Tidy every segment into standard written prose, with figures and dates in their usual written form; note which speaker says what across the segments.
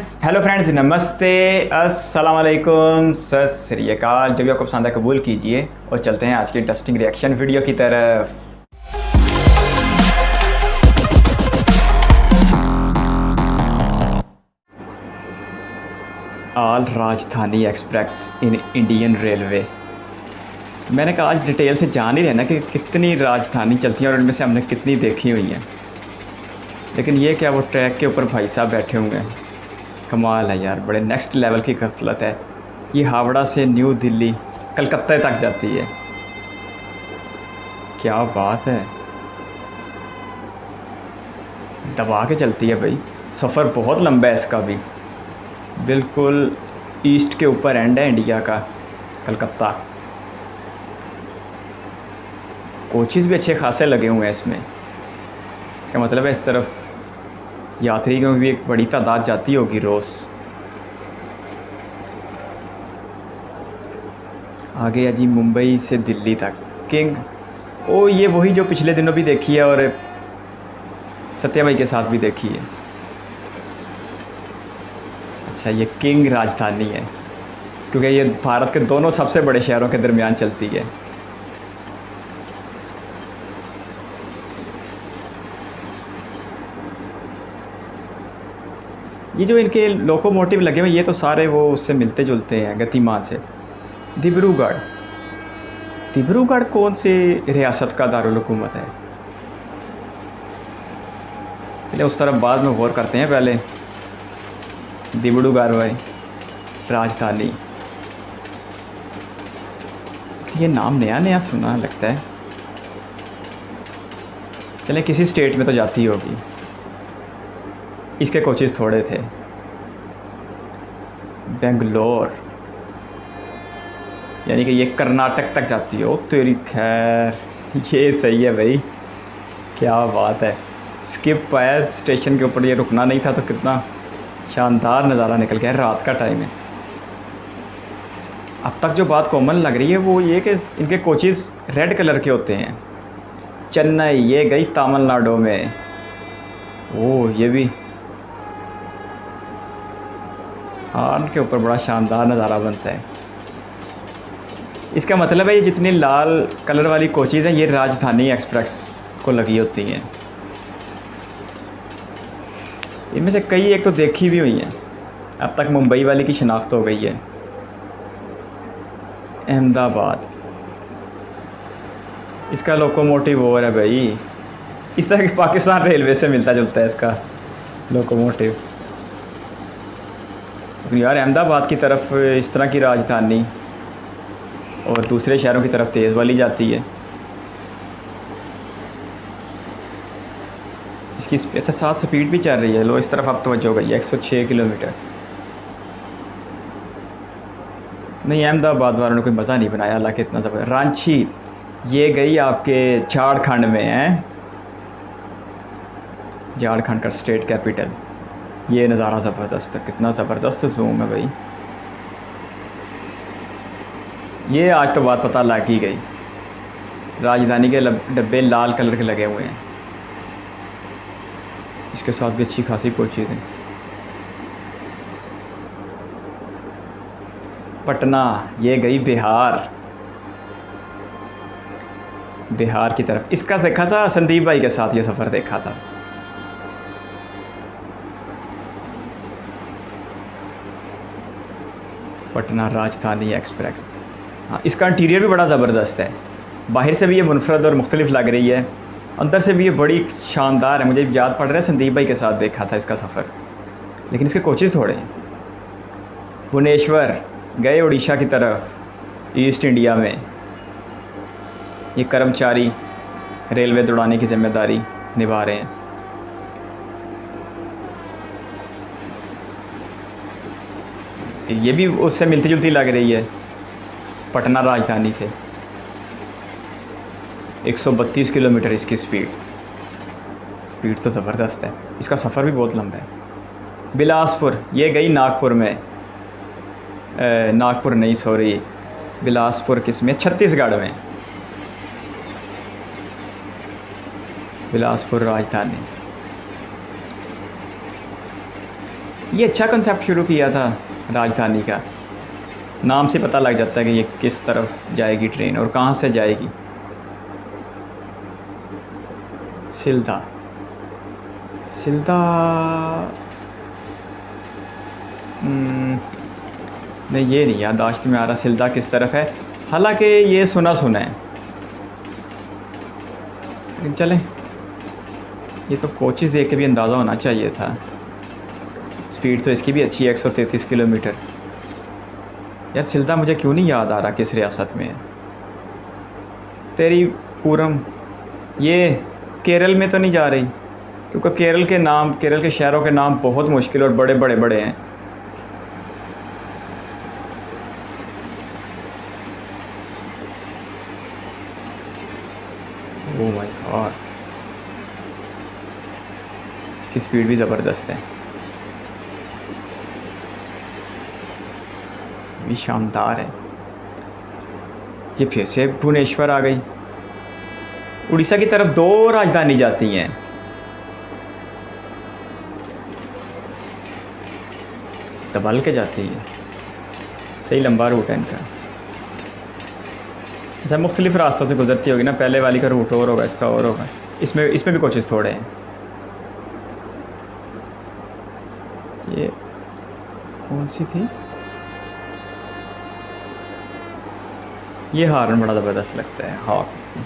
Speaker 1: Hello friends, नमस्ते, अस्सलाम वालेकुम, सत श्री अकाल। जो भी आपको पसंद है कबूल कीजिए और चलते हैं आज की इंटरेस्टिंग रिएक्शन वीडियो की तरफ। ऑल राजधानी एक्सप्रेस इन इंडियन रेलवे। मैंने कहा आज डिटेल से जान ही लेना कि कितनी राजधानी चलती हैं और उनमें से हमने कितनी देखी हुई हैं। लेकिन ये क्या, वो ट्रैक के ऊपर भाई साहब बैठे हुए हैं। कमाल है यार, बड़े नेक्स्ट लेवल की गफलत है। ये हावड़ा से न्यू दिल्ली कलकत्ता तक जाती है। क्या बात है, दबा के चलती है भाई। सफ़र बहुत लंबा है इसका भी। बिल्कुल ईस्ट के ऊपर एंड है इंडिया का, कलकत्ता। कोचेज़ भी अच्छे खासे लगे हुए हैं इसमें। इसका मतलब है इस तरफ यात्रियों की भी एक बड़ी तादाद जाती होगी रोज़। आगे है जी मुंबई से दिल्ली तक किंग। ओ, ये वही जो पिछले दिनों भी देखी है और सत्या भाई के साथ भी देखी है। अच्छा, ये किंग राजधानी है क्योंकि ये भारत के दोनों सबसे बड़े शहरों के दरमियान चलती है। ये जो इनके लोकोमोटिव लगे हुए ये तो सारे वो उससे मिलते जुलते हैं, गतिमान से। डिब्रूगढ़, डिब्रूगढ़ कौन सी रियासत का दारुल हुकूमत है? चलिए उस तरफ बाद में गौर करते हैं। पहले डिब्रूगढ़ भाई राजधानी, ये नाम नया नया सुना लगता है। चले किसी स्टेट में तो जाती होगी। इसके कोचेज़ थोड़े थे। बेंगलोर, यानी कि ये कर्नाटक तक जाती हो। तेरी खैर, ये सही है भाई, क्या बात है। स्किप आया स्टेशन के ऊपर, ये रुकना नहीं था तो कितना शानदार नज़ारा निकल गया। रात का टाइम है। अब तक जो बात कॉमन लग रही है वो ये कि इनके कोचेज़ रेड कलर के होते हैं। चेन्नई, ये गई तमिलनाडु में। ओह, ये भी हॉर्न के ऊपर बड़ा शानदार नज़ारा बनता है। इसका मतलब है ये जितनी लाल कलर वाली कोचेज़ हैं ये राजधानी एक्सप्रेस को लगी होती हैं। इनमें से कई एक तो देखी भी हुई हैं। अब तक मुंबई वाली की शिनाख्त हो गई है। अहमदाबाद, इसका लोकोमोटिव और है भाई। इस तरह के पाकिस्तान रेलवे से मिलता जुलता है इसका लोकोमोटिव। यार अहमदाबाद की तरफ इस तरह की राजधानी और दूसरे शहरों की तरफ तेज़ वाली जाती है। इसकी अच्छा 7 स्पीड भी चल रही है। लो, इस तरफ अब तवज्जो हो गई है। 106 किलोमीटर। नहीं, अहमदाबाद वालों ने कोई मज़ा नहीं बनाया, हालांकि इतना ज़बरदस्त। रांची, ये गई आपके झारखंड में है। झारखंड का स्टेट कैपिटल। ये नज़ारा ज़बरदस्त है, कितना ज़बरदस्त जूम है भाई। ये आज तो बात पता लग ही गई। राजधानी के डब्बे लाल कलर के लगे हुए हैं। इसके साथ भी अच्छी खासी कोचेज़ हैं। पटना, ये गई बिहार। बिहार की तरफ इसका देखा था, संदीप भाई के साथ ये सफ़र देखा था। पटना राजधानी एक्सप्रेस। हाँ, इसका इंटीरियर भी बड़ा ज़बरदस्त है। बाहर से भी ये मुनफरद और मुख्तलिफ लग रही है, अंदर से भी ये बड़ी शानदार है। मुझे याद पड़ रहा है संदीप भाई के साथ देखा था इसका सफ़र। लेकिन इसके कोचेज़ थोड़े हैं। भुवनेश्वर, गए उड़ीसा की तरफ, ईस्ट इंडिया में। ये कर्मचारी रेलवे दौड़ाने की ज़िम्मेदारी निभा रहे हैं। ये भी उससे मिलती जुलती लग रही है पटना राजधानी से। 132 किलोमीटर इसकी स्पीड तो ज़बरदस्त है। इसका सफ़र भी बहुत लंबा है। बिलासपुर, ये गई नागपुर में। नागपुर नहीं, सॉरी, बिलासपुर किस में? छत्तीसगढ़ में। बिलासपुर राजधानी। ये अच्छा कंसेप्ट शुरू किया था राजधानी का। नाम से पता लग जाता है कि ये किस तरफ जाएगी ट्रेन और कहाँ से जाएगी। सिल्दा, सिल्दा नहीं, ये नहीं याददाश्त में आ रहा सिल्दा किस तरफ है, हालांकि ये सुना सुना है, लेकिन चलें, ये तो कोचेस देख के भी अंदाज़ा होना चाहिए था। स्पीड तो इसकी भी अच्छी है, 133 किलोमीटर। यार सिल्दा मुझे क्यों नहीं याद आ रहा किस रियासत में है। तेरी पूरम, ये केरल में तो नहीं जा रही, क्योंकि केरल के नाम, केरल के शहरों के नाम बहुत मुश्किल और बड़े बड़े बड़े हैं। ओह माय गॉड, इसकी स्पीड भी ज़बरदस्त है, भी शानदार है। ये फिर से भुवनेश्वर आ गई। उड़ीसा की तरफ 2 राजधानी जाती हैं। दबल के जाती है, सही लंबा रूट है इनका। अच्छा, मुख्तलिफ रास्तों से गुजरती होगी ना, पहले वाली का रूट और होगा, इसका और होगा। इसमें भी कोचेस थोड़े हैं। ये कौन सी थी, ये हार्न बड़ा ज़बरदस्त लगता है, हॉक इसकी।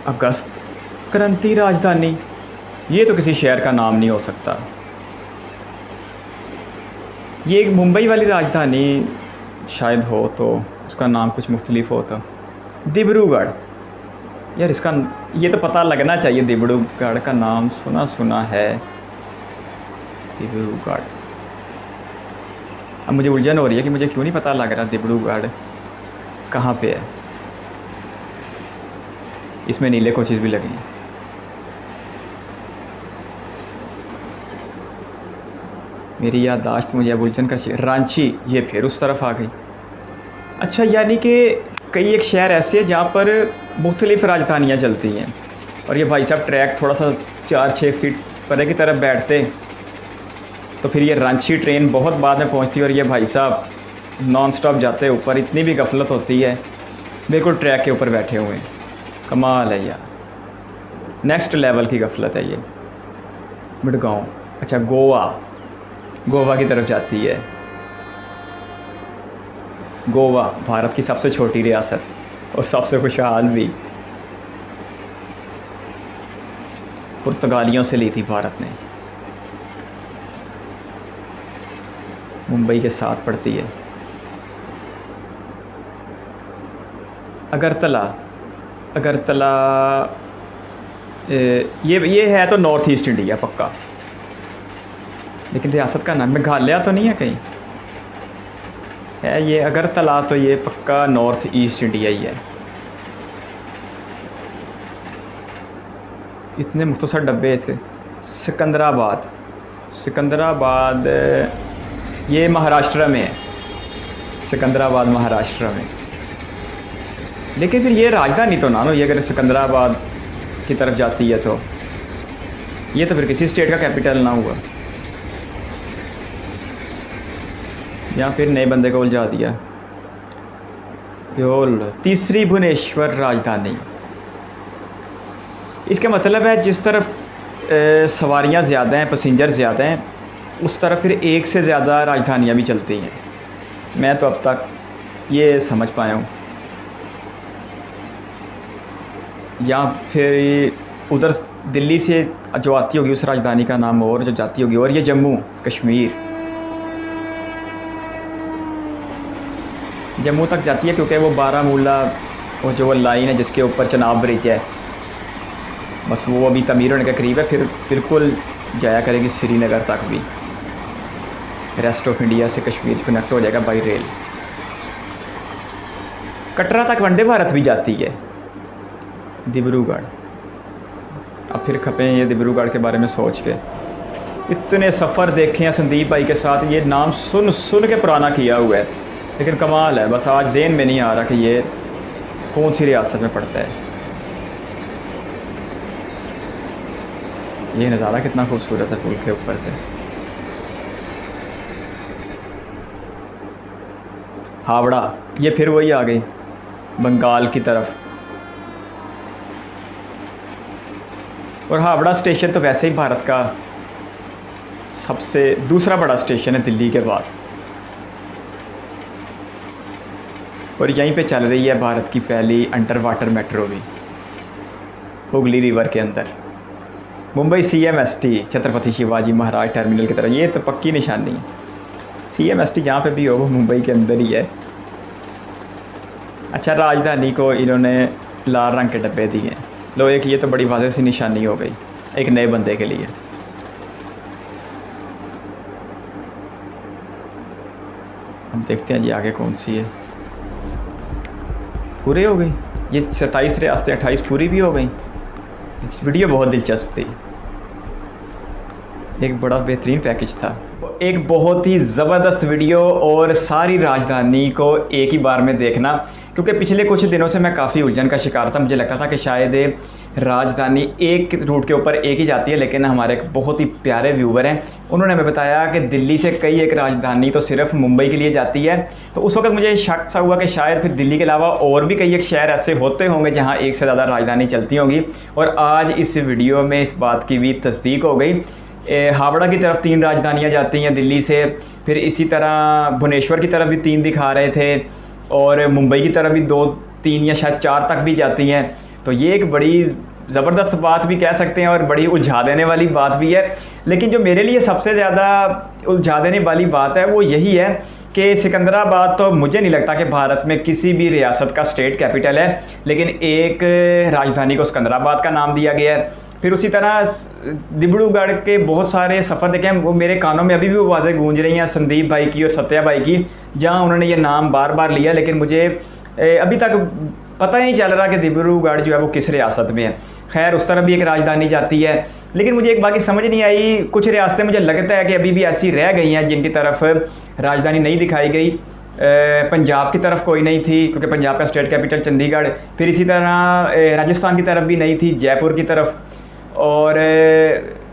Speaker 1: अगस्त क्रांति राजधानी, ये तो किसी शहर का नाम नहीं हो सकता। ये एक मुंबई वाली राजधानी शायद हो, तो उसका नाम कुछ मुख्तलिफ हो। तो डिब्रूगढ़, यार इसका ये तो पता लगना चाहिए, डिब्रूगढ़ का नाम सुना सुना है। डिब्रूगढ़, अब मुझे उलझन हो रही है कि मुझे क्यों नहीं पता लग रहा डिब्रूगढ़ कहाँ पे है। इसमें नीले कोचेस भी लगे हैं। मेरी याददाश्त मुझे अब उलझन का रांची, ये फिर उस तरफ आ गई। अच्छा, यानी कि कई एक शहर ऐसे हैं जहाँ पर मुख्तलिफ राजधानियाँ चलती हैं, और ये भाई साहब ट्रैक थोड़ा सा 4-6 फीट परे की तरफ बैठते, तो फिर ये रांची ट्रेन बहुत बाद में पहुँचती, और ये भाई साहब नॉन स्टॉप जाते ऊपर। इतनी भी गफलत होती है, बिल्कुल ट्रैक के ऊपर बैठे हुए हैं। कमाल है यार, नेक्स्ट लेवल की गफलत है ये। मडगांव, अच्छा गोवा की तरफ जाती है। गोवा भारत की सबसे छोटी रियासत और सबसे खुशहाल भी। पुर्तगालियों से ली थी भारत ने। मुंबई के साथ पड़ती है। अगरतला ये है तो नॉर्थ ईस्ट इंडिया पक्का, लेकिन रियासत का नाम मेघालय तो नहीं है कहीं है ये। अगरतला तो ये पक्का नॉर्थ ईस्ट इंडिया ही है। इतने मुख्तसर डब्बे इसके। सिकंदराबाद ये महाराष्ट्र में है, सिकंदराबाद महाराष्ट्र में। लेकिन फिर ये राजधानी तो ना हो, ये अगर सिकंदराबाद की तरफ जाती है तो ये तो फिर किसी स्टेट का कैपिटल ना हुआ, या फिर नए बंदे को उलझा दिया। तीसरी भुवनेश्वर राजधानी, इसका मतलब है जिस तरफ सवारियां ज़्यादा हैं, पैसेंजर ज़्यादा हैं, उस तरफ फिर एक से ज़्यादा राजधानियां भी चलती हैं। मैं तो अब तक ये समझ पाया हूँ। या फिर उधर दिल्ली से जो आती होगी उस राजधानी का नाम और जो जाती होगी, और ये जम्मू तक जाती है, क्योंकि वो बारामूला वो जो लाइन है जिसके ऊपर चनाब ब्रिज है, बस वो अभी तमीर होने के करीब है, फिर बिल्कुल जाया करेगी श्रीनगर तक भी। रेस्ट ऑफ इंडिया से कश्मीर कनेक्ट हो जाएगा बाई रेल। कटरा तक वंदे भारत भी जाती है। डिब्रूगढ़, अब फिर खपे ये डिब्रूगढ़ के बारे में सोच के। इतने सफ़र देखे हैं संदीप भाई के साथ, ये नाम सुन सुन के पुराना किया हुआ है, लेकिन कमाल है, बस आज ज़हन में नहीं आ रहा कि ये कौन सी रियासत में पड़ता है। ये नज़ारा कितना खूबसूरत है पुल के ऊपर से। हावड़ा, ये फिर वही आ गई बंगाल की तरफ। और हावड़ा स्टेशन तो वैसे ही भारत का सबसे दूसरा बड़ा स्टेशन है दिल्ली के बाद। और यहीं पे चल रही है भारत की पहली अंडर वाटर मेट्रो भी, हुगली रिवर के अंदर। मुंबई CMST छत्रपति शिवाजी महाराज टर्मिनल की तरफ, ये तो पक्की निशानी है। CMST जहाँ पे भी हो वो मुंबई के अंदर ही है। अच्छा, राजधानी को इन्होंने लाल रंग के डब्बे दिए हैं। लो एक ये तो बड़ी वाज़ेह सी निशानी हो गई एक नए बंदे के लिए। हम देखते हैं जी आगे कौन सी है। पूरे हो गई ये 27 रियासतें, 28 पूरी भी हो गई। इस वीडियो बहुत दिलचस्प थी, एक बड़ा बेहतरीन पैकेज था, एक बहुत ही ज़बरदस्त वीडियो। और सारी राजधानी को एक ही बार में देखना, क्योंकि पिछले कुछ दिनों से मैं काफ़ी उलझन का शिकार था। मुझे लगता था कि शायद राजधानी एक रूट के ऊपर एक ही जाती है, लेकिन हमारे एक बहुत ही प्यारे व्यूवर हैं, उन्होंने हमें बताया कि दिल्ली से कई एक राजधानी तो सिर्फ मुंबई के लिए जाती है। तो उस वक्त मुझे शक सा हुआ कि शायद फिर दिल्ली के अलावा और भी कई एक शहर ऐसे होते होंगे जहाँ एक से ज़्यादा राजधानी चलती होंगी। और आज इस वीडियो में इस बात की भी तस्दीक हो गई। हावड़ा की तरफ 3 राजधानियाँ जाती हैं दिल्ली से, फिर इसी तरह भुवनेश्वर की तरफ भी 3 दिखा रहे थे, और मुंबई की तरफ भी 2, 3 या शायद 4 तक भी जाती हैं। तो ये एक बड़ी ज़बरदस्त बात भी कह सकते हैं और बड़ी उलझा देने वाली बात भी है। लेकिन जो मेरे लिए सबसे ज़्यादा उलझा देने वाली बात है वो यही है कि सिकंदराबाद तो मुझे नहीं लगता कि भारत में किसी भी रियासत का स्टेट कैपिटल है, लेकिन एक राजधानी को सिकंदराबाद का नाम दिया गया है। फिर उसी तरह डिब्रूगढ़ के बहुत सारे सफ़र देखे हैं, वो मेरे कानों में अभी भी वो आवाज़ें गूंज रही हैं संदीप भाई की और सत्या भाई की, जहां उन्होंने ये नाम बार बार लिया, लेकिन मुझे अभी तक पता ही नहीं चल रहा कि डिब्रूगढ़ जो है वो किस रियासत में है। खैर उस तरफ भी एक राजधानी जाती है, लेकिन मुझे एक बात समझ नहीं आई, कुछ रियासतें मुझे लगता है कि अभी भी ऐसी रह गई हैं जिनकी तरफ राजधानी नहीं दिखाई गई। पंजाब की तरफ कोई नहीं थी, क्योंकि पंजाब का स्टेट कैपिटल चंडीगढ़। फिर इसी तरह राजस्थान की तरफ भी नहीं थी, जयपुर की तरफ। और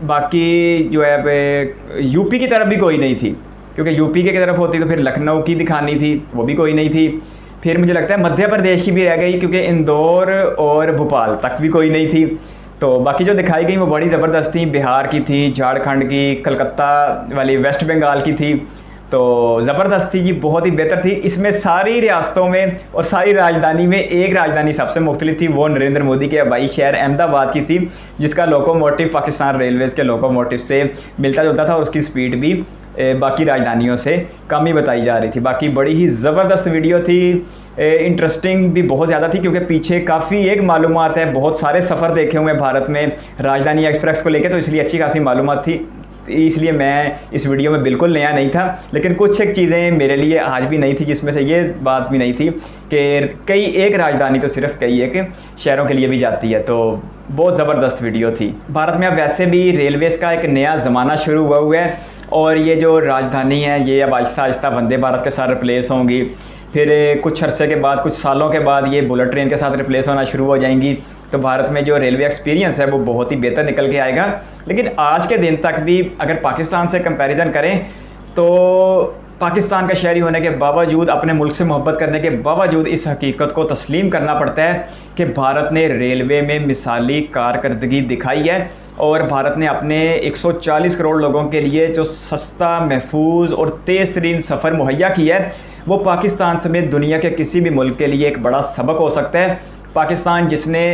Speaker 1: बाकी जो है यूपी की तरफ भी कोई नहीं थी, क्योंकि यूपी की तरफ होती तो फिर लखनऊ की दिखानी थी, वो भी कोई नहीं थी। फिर मुझे लगता है मध्य प्रदेश की भी रह गई, क्योंकि इंदौर और भोपाल तक भी कोई नहीं थी। तो बाकी जो दिखाई गई वो बड़ी ज़बरदस्त थी, बिहार की थी, झारखंड की, कलकत्ता वाली, वेस्ट बंगाल की थी। तो ज़बरदस्त थी जी, बहुत ही बेहतर थी। इसमें सारी रियासतों में और सारी राजधानी में एक राजधानी सबसे मुख्तलिफ थी, वो नरेंद्र मोदी के आबाई शहर अहमदाबाद की थी, जिसका लोकोमोटिव पाकिस्तान रेलवेज़ के लोकोमोटिव से मिलता जुलता था और उसकी स्पीड भी बाकी राजधानियों से कम ही बताई जा रही थी। बाकी बड़ी ही ज़बरदस्त वीडियो थी, इंटरेस्टिंग भी बहुत ज़्यादा थी, क्योंकि पीछे काफ़ी एक मालूमात है, बहुत सारे सफ़र देखे हुए हैं भारत में राजधानी एक्सप्रेस को लेकर, तो इसलिए अच्छी खासी मालूमात थी। इसलिए मैं इस वीडियो में बिल्कुल नया नहीं था, लेकिन कुछ एक चीज़ें मेरे लिए आज भी नहीं थी, जिसमें से ये बात भी नहीं थी कि कई एक राजधानी तो सिर्फ कई एक शहरों के लिए भी जाती है। तो बहुत ज़बरदस्त वीडियो थी। भारत में अब वैसे भी रेलवेज़ का एक नया ज़माना शुरू हुआ है, और ये जो राजधानी है ये अब आहिस्ता आहिस्ता वंदे भारत के साथ रिप्लेस होंगी। फिर कुछ अरसे के बाद, कुछ सालों के बाद ये बुलेट ट्रेन के साथ रिप्लेस होना शुरू हो जाएंगी। तो भारत में जो रेलवे एक्सपीरियंस है वो बहुत ही बेहतर निकल के आएगा। लेकिन आज के दिन तक भी अगर पाकिस्तान से कंपैरिजन करें तो पाकिस्तान का शहरी होने के बावजूद, अपने मुल्क से मोहब्बत करने के बावजूद इस हकीकत को तस्लीम करना पड़ता है कि भारत ने रेलवे में मिसाली कारकर्दगी दिखाई है, और भारत ने अपने 140 करोड़ लोगों के लिए जो सस्ता, महफूज और तेज़ तरीन सफ़र मुहैया किया है, वो पाकिस्तान समेत दुनिया के किसी भी मुल्क के लिए एक बड़ा सबक हो सकता है। पाकिस्तान जिसने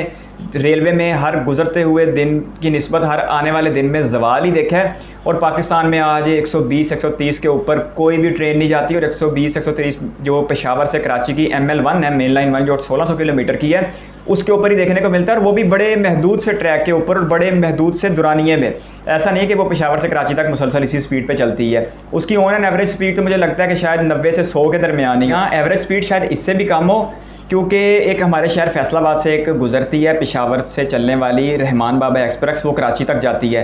Speaker 1: रेलवे में हर गुजरते हुए दिन की निस्बत हर आने वाले दिन में ज़वाल ही देखा है, और पाकिस्तान में आज 120-130 के ऊपर कोई भी ट्रेन नहीं जाती, और 120-130 जो पेशावर से कराची की ML1 है, मेन लाइन 1, जो 1600 किलोमीटर की है, उसके ऊपर ही देखने को मिलता है, और वो भी बड़े महदूद से ट्रैक के ऊपर और बड़े महदूद से दुरानिये में। ऐसा नहीं है कि वो पेशावर से कराची तक मुसलसल इसी स्पीड पे चलती है। उसकी ऑन एन एवरेज स्पीड तो मुझे लगता है कि शायद 90 से 100 के दरमियान ही। हाँ, एवरेज स्पीड शायद इससे भी कम हो, क्योंकि एक हमारे शहर फैसलाबाद से एक गुज़रती है पेशावर से चलने वाली रहमान बाबा एक्सप्रेस, वो कराची तक जाती है,